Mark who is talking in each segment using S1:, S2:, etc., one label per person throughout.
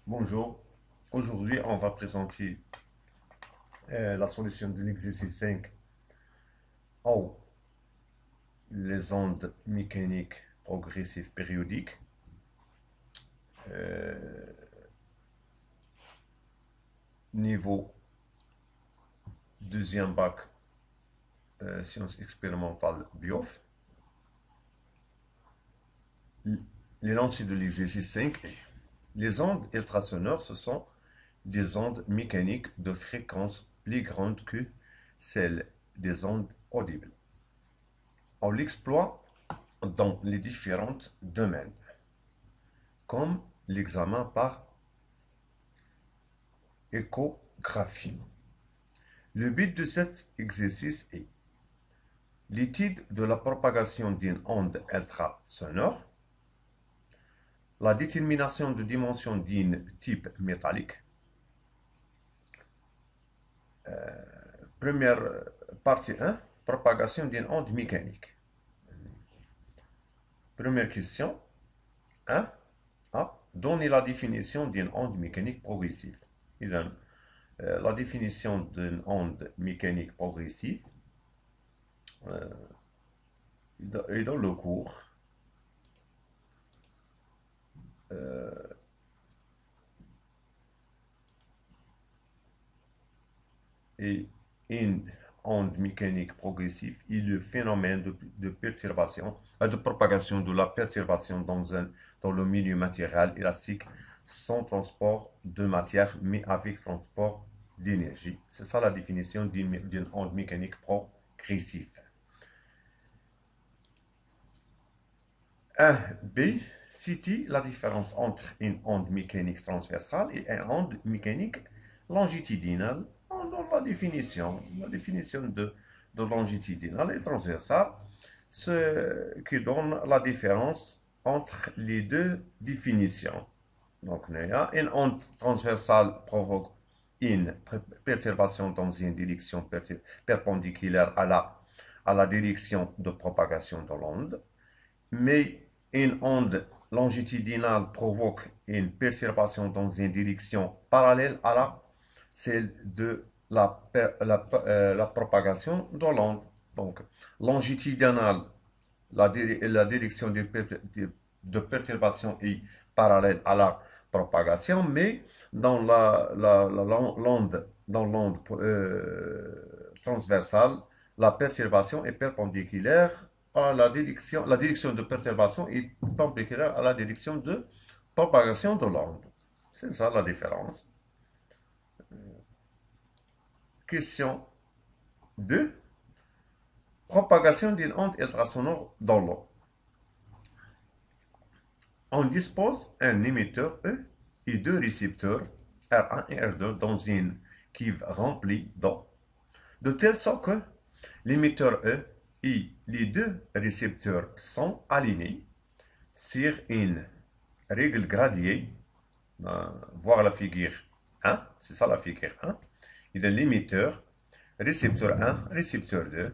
S1: Bonjour, aujourd'hui on va présenter la solution de l'exercice 5 ou les ondes mécaniques progressives périodiques. Euh, Niveau deuxième bac, sciences expérimentales BIOF. L'énoncé de l'exercice 5 est: les ondes ultrasonores, ce sont des ondes mécaniques de fréquence plus grande que celles des ondes audibles. On l'exploite dans les différents domaines, comme l'examen par échographie. Le but de cet exercice est l'étude de la propagation d'une onde ultrasonore, la détermination de dimension d'un type métallique. Première partie 1, propagation d'une onde mécanique. Première question 1. Donner la définition d'une onde mécanique progressive. La définition d'une onde mécanique progressive est dans le cours. Et une onde mécanique progressive est le phénomène de perturbation, de propagation de la perturbation dans le milieu matériel élastique sans transport de matière, mais avec transport d'énergie. C'est ça la définition d'une onde mécanique progressive. 1b. Cite la différence entre une onde mécanique transversale et une onde mécanique longitudinale dans la définition. La définition de longitudinale et transversale, ce qui donne la différence entre les deux définitions. Donc, une onde transversale provoque une perturbation dans une direction perpendiculaire à la direction de propagation de l'onde, mais une onde longitudinale provoque une perturbation dans une direction parallèle à celle de la propagation de l'onde. Donc, longitudinale, la direction de perturbation est parallèle à la propagation, mais dans l'onde transversale, la perturbation est perpendiculaire à la direction de perturbation est perpendiculaire à la direction de propagation de l'onde. C'est ça la différence. Question 2. Propagation d'une onde ultrasonore dans l'eau. On dispose d'un émetteur E et deux récepteurs R1 et R2 dans une cuve remplie d'eau, de telle sorte que l'émetteur E et les deux récepteurs sont alignés sur une règle gradiée. Voir la figure 1, c'est ça la figure 1. Il y a l'émetteur, récepteur 1, récepteur 2,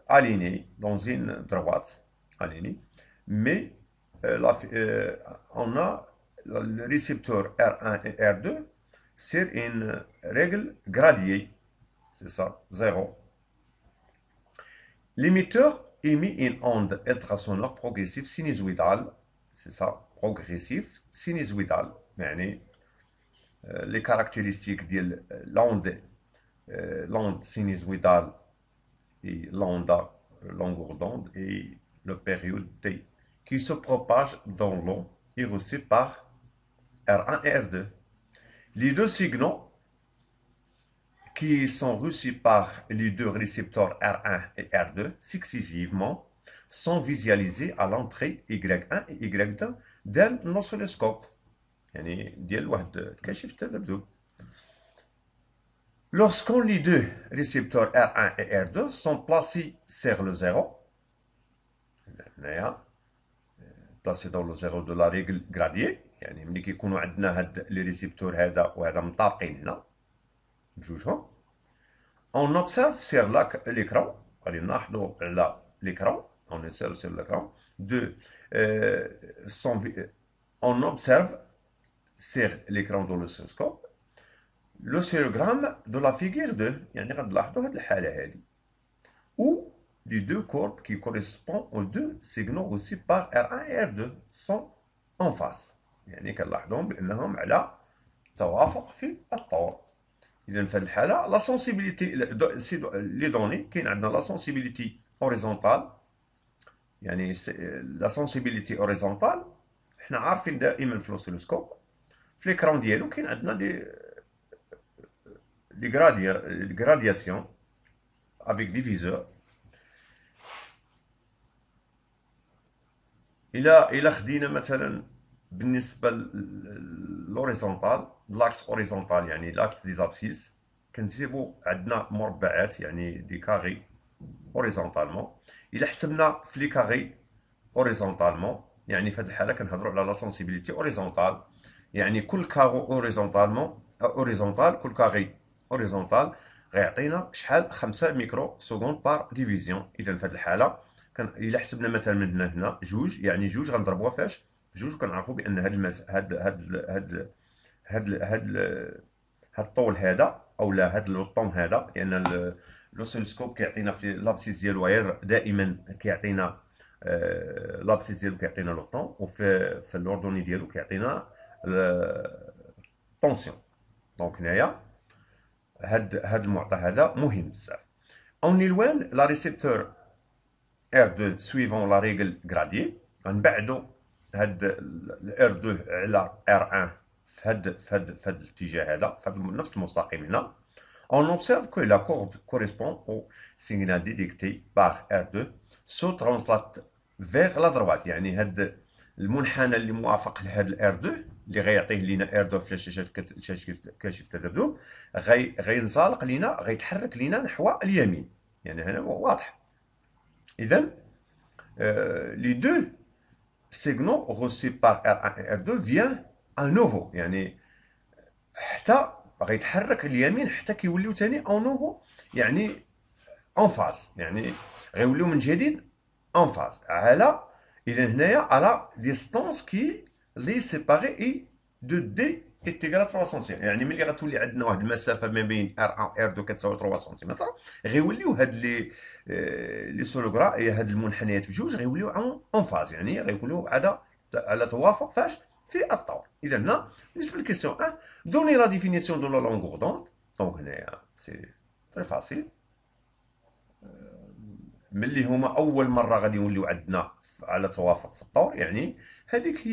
S1: alignés dans une droite, alignés, mais on a le récepteur R1 et R2 sur une règle gradiée, c'est ça, 0. L'émetteur émet une onde ultrasonore progressive sinusoïdale, c'est ça, progressive sinusoïdale. يعني les caractéristiques de l'onde sinusoïdale et l'onde longueur d'onde et le période T qui se propage dans l'eau et reçu par R1 et R2. Les deux signaux qui sont reçus par les deux récepteurs R1 et R2 successivement sont visualisés à l'entrée Y1 et Y2 d'un oscilloscope. يعني ديال واحد الكشف التذبذب. Lorsqu'on les deux récepteurs R1 et R2 sont placés sur le zéro, placés dans le zéro de la règle gradiée، يعني ملي كيكونوا عندنا هاد لي ريسيبتور هذا وهذا مطابقين هنا بجوجهم، on observe sur l'écran، غادي نلاحظوا على l'écran، on observe sur l'écran on observe sur l'écran de l'oscilloscope l'oscillogramme de la figure 2 يعني غتلاحظوا هاد الحالة هادي où les deux courbes qui correspondent aux deux signaux reçus par R1 et R2 sont en face يعني كنلاحظوهم بأنهم على توافق في الطور. إذا في هذه الحالة لا سونسيبيليتي لي دوني كاين عندنا لا سونسيبيليتي اوريزونتال يعني لا سونسيبيليتي اوريزونتال حنا عارفين دائما في الاوسيلوسكوب في ليكرون ديالو كاين عندنا دي غرادياسيون افيك ديفيزور. الى خدينا مثلا بالنسبه للوريزونتال لاكس اوريزونتال يعني لاكس دي زابسيس كنجيبو عندنا مربعات يعني دي كاري اوريزونتالمون. الى حسبنا في لي كاري اوريزونتالمون يعني في هذه الحاله كنهضروا على لا سونسيبيليتي اوريزونتال يعني كل كارو اوريزونتال كل كاري اوريزونتال غيعطينا شحال 5 ميكرو سكوند بار ديفيزيون. اذا في هذه الحاله الى حسبنا مثلا من هنا جوج يعني جوج غنضربوها فاش جوج كنعرفوا بان هاد الطول هذا او لا هاد لوطون هذا لان لوسيلوسكوب كيعطينا في لابسيس ديالو غير دائما كيعطينا لابسيس ديالو كيعطينا لوطون وفي الاردني ديالو كيعطينا طونسيون. دونك هنايا هاد المعطى هذا مهم بزاف. اون éloigne la récepteur R2 suivant la règle gradée غنبعدو هاد R2 على R1 في هاد الاتجاه هذا في نفس المستقيم هنا. On observe que la courbe correspond au signal détecté par R2 se translate vers la droite يعني هاد المنحنى اللي موافق لهاد R2 اللي غيعطيه لينا R2 في الشاشة كشف تذبذب غينزلق لينا غيتحرك لينا نحو اليمين يعني هنا واضح. إذا les deux signaux reçus par R1 et R2 viennent à nouveau يعني حتى غيتحرك اليمين حتى كيوليو ثاني اون نوفو يعني اون فاز يعني غيوليو من جديد اون فاز على. اذا هنايا على ديستونس كي لي سيباري اي دو دي ايتيغال 3 سنتيمتر يعني ملي غتولي عندنا واحد المسافه ما بين R1 و R2 كتساوي 3 سنتيمتر غيوليو هاد لي سولوغرا هاد المنحنيات بجوج غيوليو اون فاز يعني غيوليو على توافق فاش في الطور. اذا هنا بالنسبه للكيسيون 1 دوني لا ديفينيسيون دو لا لونغور دوند. دونك هنايا سي تري فاسيل ملي هما اول مره غادي يوليو عندنا على توافق في الطور يعني هذيك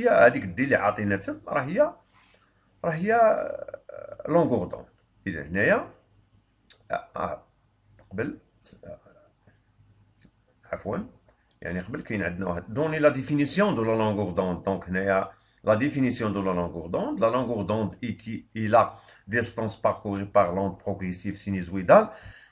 S1: الدي اللي عاطينا تم راه هي لونغور دوند. اذا هنايا قبل عفوا يعني قبل كاين عندنا واحد دوني لا ديفينيسيون دو لا لونغور دوند. دونك هنايا la définition de la longueur d'onde. La longueur d'onde est la distance parcourue par l'onde progressive sinusoïdale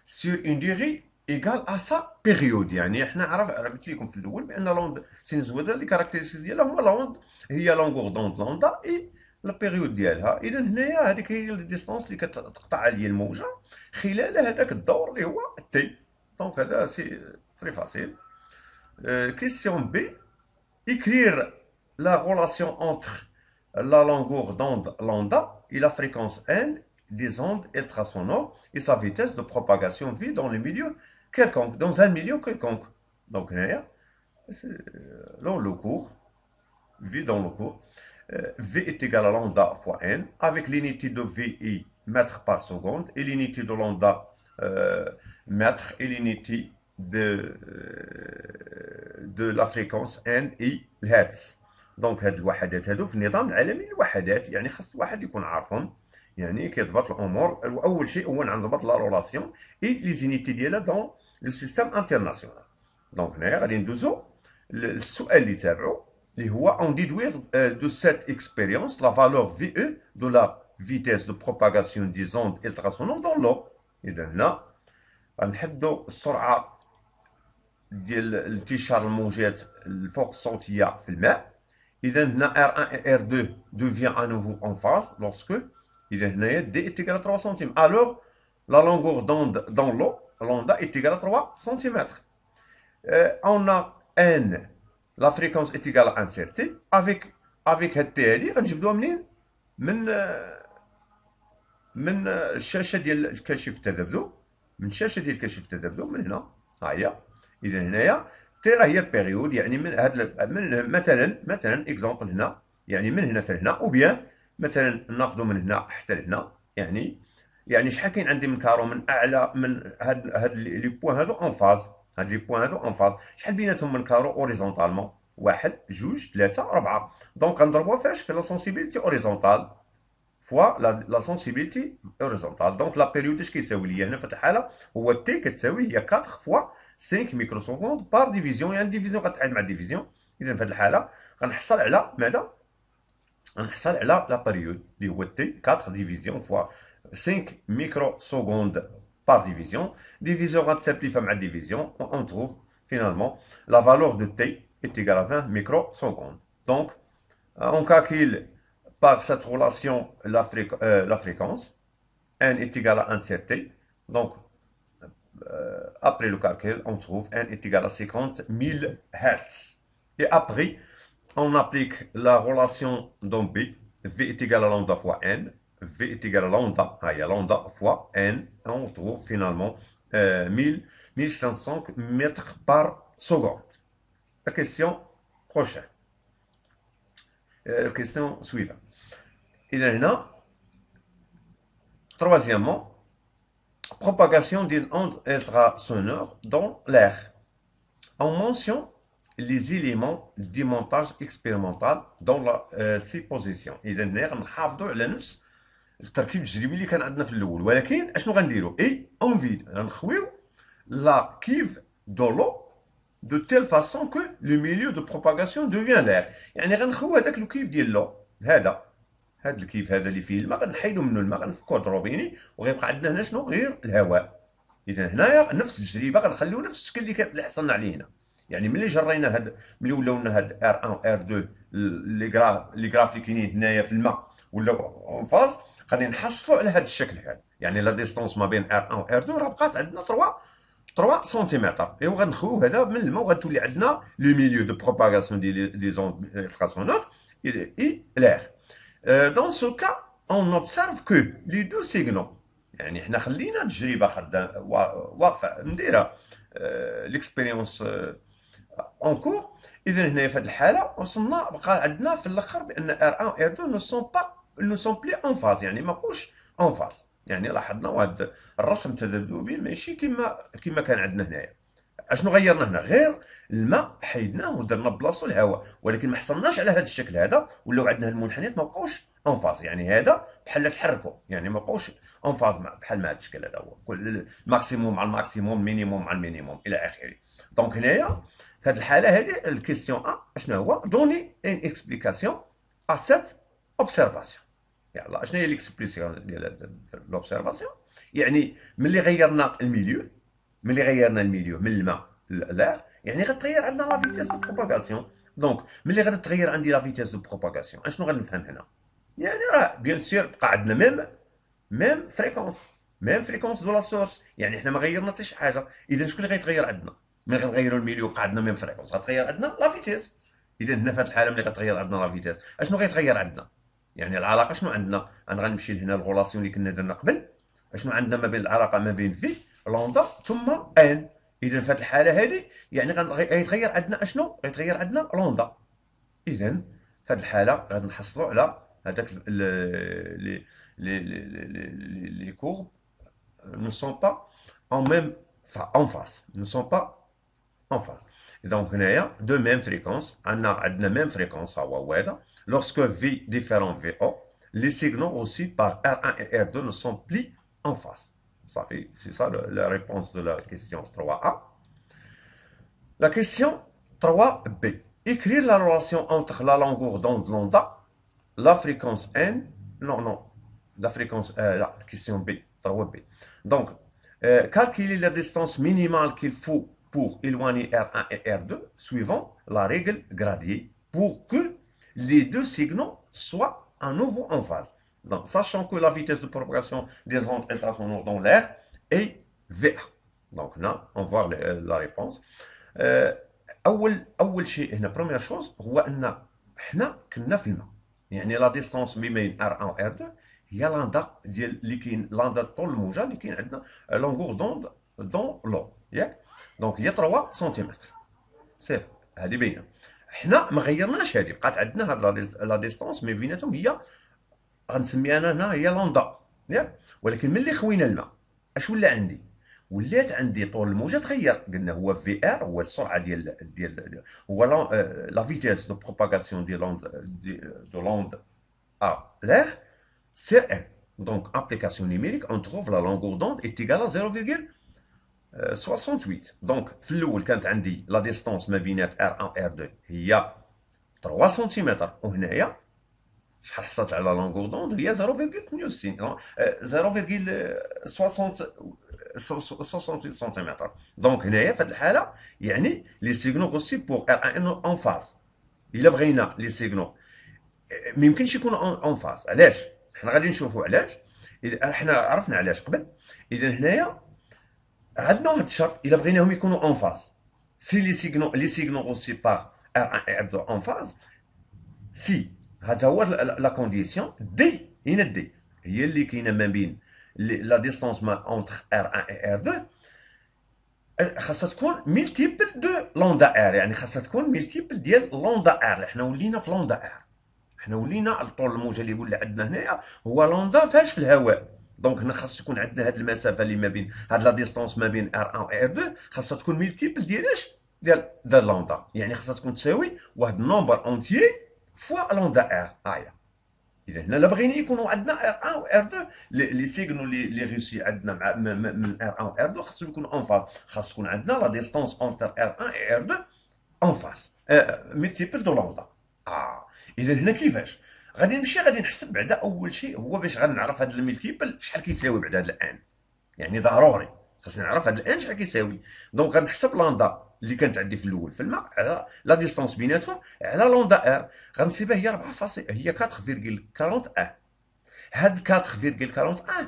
S1: sur une durée égale à sa période. يعني احنا عرفت لكم في الاول بان لوند سينوزويدال اللي كاركتيرستيك ديالها هما لوند هي لونغور دوند لوندا اي لا بيريود ديالها. اذا هنايا هذيك هي الديستونس اللي كتقطع عليا الموجه خلال هذاك الدور اللي هو تي. دونك هذا سي تري فاسيل. كيسيون بي écrire la relation entre la longueur d'onde lambda et la fréquence n des ondes ultrasonores et sa vitesse de propagation v dans le milieu quelconque, dans un milieu quelconque. Donc, dans le cours, v dans le cours, v est égal à lambda fois n, avec l'unité de v et mètres par seconde, et l'unité de lambda mètre, et l'unité de la fréquence n et l'hertz. دونك هاد الوحدات هادو في النظام العالمي للوحدات يعني خاص الواحد يكون عارفهم يعني كيضبط الامور. اول شيء هو نضبط لا رولاسيون اي لي زينيتي ديالها دون لو سيستيم انترناسيونال. دونك هنايا غادي ندوزو للسؤال اللي تابعو اللي هو اون ديدوير دو سيت اكسبيريونس لا فالور في او دو لا فيتيس دو بروباغاسيون دي زوند التراسونور دون لو. اذا هنا غنحدو السرعه ديال انتشار الموجات الفوق الصوتيه في الماء. إذا هنا R1 et R2 devient à nouveau en phase lorsque إذا هنايا D est égal à 3 cm. Alors la longueur d'onde dans l'eau lambda est égale à 3 cm. On a N, la fréquence est égale à 1 CRT avec هاد T هادي غنجبدوها منين؟ من من الشاشه ديال كشف التذبذب، من الشاشه ديال كشف التذبذب من هنا، ها هي. اذا هنايا تي راه هي البيريود، يعني من هاد من مثلا اكزومبل هنا، يعني من هنا حتى هنا، او بيان مثلا ناخذ من هنا حتى لهنا، يعني شحال كاين عندي من كارو من اعلى من هاد لي بوين هادو اون فاز، هاد لي بوين هادو اون فاز، شحال بيناتهم من كارو اوريزونتالمون؟ واحد، جوج، ثلاثة، أربعة. دونك غنضربوها فاش؟ في لا سونسيبيليتي اوريزونتال فوا لا سونسيبيليتي اوريزونتال. دونك لا بيريود اش كيساوي ليا هنا في هاد الحالة؟ هو تي كتساوي هي 4 فوا 5 ميكرو سكوند بار ديفيزيون، يعني ديفيزيون غتعاد مع ديفيزيون. إذا في هاد الحالة غنحصل على ماذا؟ غنحصل على لا بيريود اللي هو تي 4 ديفيزيون فوا 5 ميكرو سكوند par division. Division simplifiée par division, on trouve finalement la valeur de t est égale à 20 microsecondes. Donc, on calcule par cette relation la fréquence. N est égal à 1 t. Donc, après le calcul, on trouve N est égal à 50 000 Hz. Et après, on applique la relation d'Ohm, V est égal à lambda fois N. V est égal à lambda, il y a lambda fois N, et on trouve finalement 1505 mètres par seconde. La question prochaine. La question suivante. Il y en a, troisièmement, propagation d'une onde ultrasonore dans l'air. On mentionne les éléments du montage expérimental dans la supposition. إذا نحافظوا على نفس التركيب التجريبي اللي كان عندنا في الاول، ولكن اشنو غنديروا؟ اون فيد غنخويو لا كيف دو لو دو تيل فاسون كو لو ميليو دو بروباغاسيون دوفيان لير. يعني غنخويو هذاك لو كيف ديال لو، هذا الكيف هذا اللي فيه الماء، غنحيدو منه الماء، غنفكوه دروبيني، وغيبقى عندنا هنا شنو؟ غير الهواء. اذا هنايا نفس التجربه غنخليو نفس الشكل اللي حصلنا عليه هنا. يعني ملي جرينا ملي ولاو لنا هاد R1 R2 لي غراف اللي كاينين هنايا في الماء ولاو اون فاز، غادي نحصلوا على هذا الشكل هذا. يعني لا ديستونس ما بين R1 و R2 راه بقات عندنا 3 سنتيمتر. ايوا غنخويو هذا من الماء، وغتولي عندنا لو ميليو دو بروباغاسيون دي زون التراسونور اي l'air. Dans ce cas, on observe que les deux signaux، يعني حنا خلينا التجربه واقفه نديرها ليكسبيريونس اون كور. اذا هنايا في هذه الحاله وصلنا بقى عندنا في الاخر بان R1 R2 ne sont plus en phase، يعني ما بقوش en phase. يعني لاحظنا وهذا الرسم التذبذبي ماشي كما كان عندنا هنايا. اشنو غيرنا هنا؟ غير الماء حيدناه ودرنا بلاصتو الهواء، ولكن ما حصلناش على هذا الشكل هذا. ولاو عندنا المنحنيات ما بقاوش اون فاز، يعني هذا بحال تحركوا، يعني ما بقاوش اون فاز بحال ما هذا الشكل هذا هو كل الماكسيموم مع الماكسيموم، مينيموم مع المينيموم الى اخره. دونك هنايا في هذه الحاله هذه الكيستيون اشنو هو؟ دوني ان اكسبليكاسيون ا سيت اوبسيرفاسيون. يلا اشنو هي ليكسبليكاسيون ديال لوبسيرفاسيون؟ يعني ملي غيرنا الميليو، من الماء للأير، يعني غتغير عندنا لا فيتيس دو بروباغاسيون. دونك ملي غادي تغير عندي لا فيتيس دو بروباغاسيون، اشنو غنفهم هنا؟ يعني راه بيان سير بقى عندنا ميم فريكونس دو لا سورس، يعني حنا ما غيرنا حتى شي حاجه. اذا شكون اللي غيتغير عندنا؟ ملي غنغيروا الميليو بقى عندنا ميم فريكونس، غتغير عندنا لا فيتيس. اذا هنا في هذه الحاله ملي غتغير عندنا لا فيتيس، اشنو غيتغير عندنا؟ يعني العلاقه شنو عندنا؟ انا غنمشي لهنا الغولاسيون اللي كنا درنا قبل. اشنو عندنا ما بين العلاقه ما بين في لوندا ثم ان؟ اذا في هذه الحاله هذه يعني غيتغير عندنا اشنو؟ غيتغير عندنا لوندا. اذا في هذه الحاله غنحصلوا على هذاك لي كورب ne sont pas en même en face, ne sont pas en phase. Donc هنايا دو ميم فريكونس، عندنا ميم فريكونس هو هذا. lorsque V différent VO, les signaux aussi par R1 et R2 ne sont plus en phase. C'est ça la réponse de la question 3A. La question 3B. Écrire la relation entre la longueur d'onde lambda, la fréquence N, non, la fréquence, la question B, 3B. Donc, calculer la distance minimale qu'il faut pour éloigner R1 et R2 suivant la règle gradiée pour que les deux signaux soient à nouveau en phase. Donc, sachant que la vitesse de propagation des ondes ultrasonores dans l'air est VA. Donc là, on voit la réponse. اول شيء هنا بروميير شوز هو ان حنا كنا في الماء. يعني لا ديستونس ما بين ار 1 و ار 2 هي لاندا ديال اللي كاين لاندا طول الموجه اللي كاين عندنا لونغور دوند دون لو ياك. دونك هي 3 سنتيمتر صافي هذه باينه. حنا ما غيرناش هذه، بقات عندنا هاد لا ديستونس ما بيناتهم هي غنسميها انا هنا هي لاندا ياك. ولكن ملي خوينا الماء اش ولا عندي؟ ولات عندي طول الموجه تغير. قلنا هو في ار هو السرعه ديال هو لا فيتيس دو بروباغاسيون ديال دو لوند ا l'air c'est r. Donc application numérique on trouve la longueur d'onde est égale à 0,68. donc في الاول كانت عندي لا ديستونس ما بينات R1 و R2 هي 3 سنتيمتر، وهنايا شحال حصلت على لونغور دوند هي 0,68 سنتيمتر. دونك هنايا في هذه الحاله يعني لي سيغنو غوسي بور R1 اون فاز. الا بغينا لي سيغنو ما يمكنش يكونوا اون فاز. علاش؟ حنا غادي نشوفوا علاش. اذا حنا عرفنا علاش قبل. اذا هنايا عندنا واحد الشرط الا بغيناهم يكونوا اون فاز، سي لي سيغنو غوسي بار R1 et R2 اون فاز، سي هذا هو لا كونديسيون دي. هنا دي هي اللي كاينه ما بين لا ديستونس ما اونتر R1 et R2 خاصها تكون ملتيبل دو لوندا ار، يعني خاصها تكون ملتيبل ديال لوندا ار. حنا ولينا في لوندا ار، حنا ولينا الطول الموجه اللي ولا عندنا هنايا هو لوندا فاش في الهواء. دونك هنا خاص تكون عندنا هاد المسافه اللي ما بين هاد لا ديستونس ما بين R1 و R2 خاصها تكون ملتيبل ديال اش؟ ديال لوندا، يعني خاصها تكون تساوي واحد النومبر اونتيي فوا لوندا ار. هاهي اذا هنا لا بغينا يكونوا عندنا R1 و R2 لي سيغنو لي ريوسي عندنا مع من R1 و R2 خاصهم يكونوا اون فاز. خاص تكون عندنا لا ديستونس اونتر R1 و R2 اون فاز ملتيبل دو لوندا. اذا هنا كيفاش غادي نمشي غادي نحسب بعدا؟ اول شيء هو باش غنعرف هذا الملتيبل شحال كيساوي بعدا هذا الان، يعني ضروري خاصني نعرف هذا الان شحال كيساوي. دونك غنحسب لاندا اللي كانت عندي في الاول في الماء على لا ديستونس بيناتهم على لوندا ار، غنسيبها هي 4 فاصل هي 4,41. هاد 4,41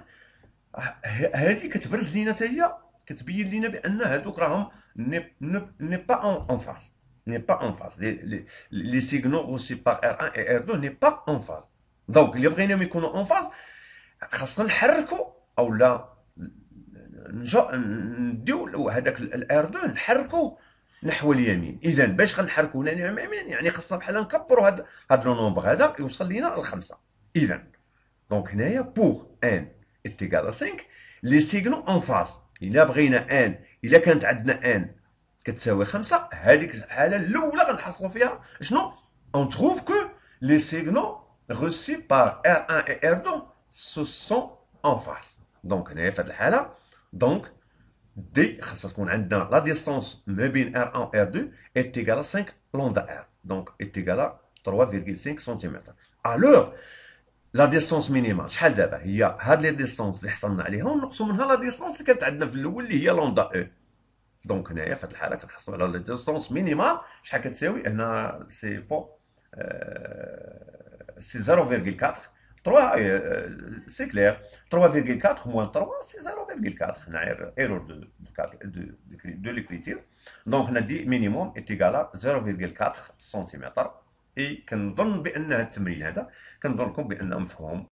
S1: هادي كتبرز لينا حتى هي كتبين لينا بان هادوك راهم ني با اون فاز. n'est pas en phase. Les signaux reçus par R1 et R2 n'est pas en phase. Donc, اللي بغيناهم يكونوا en phase خاصنا نحركوا او لا نديو هذاك R2 نحركوا نحو اليمين. اذا باش غنحركوا هنا نحو اليمين يعني خاصنا بحال نكبروا هذا لو نومبر هذا يوصل لينا ل5. اذا دونك هنايا بور ان est égal à 5 les signaux en phase. الا بغينا ان الا كانت عندنا ان كتساوي 5 هذيك الحاله الاولى غنحصلوا فيها شنو؟ on trouve que les signaux reçus par R1 et R2 se sont en phase. دونك هنايا في هذه الحاله دونك دي خاصها تكون عندنا لا ديستونس ما بين R1 و R2 est égale à 5 لوندا R. دونك est égale à 3,5 سنتيمتر. الوغ لا ديستونس مينيمال شحال دابا؟ هي هاد لي ديستونس اللي حصلنا عليها ونقصوا منها لا ديستونس اللي كانت عندنا في الاول اللي هي لوندا او. دونك هنايا في هذه الحاله كنحصلوا على لا ديستونس مينيمال شحال كتساوي؟ هنا سي فوق سي 0,4 3 سي كلير 3,4 موان 3 سي 0,4. هنا ايرور دو ليكريتير. دونك هنا دي مينيموم ايت ايغال 0,4 سنتيمتر. اي كنظن بان هذا التمرين هذا كنظن لكم بانه مفهوم.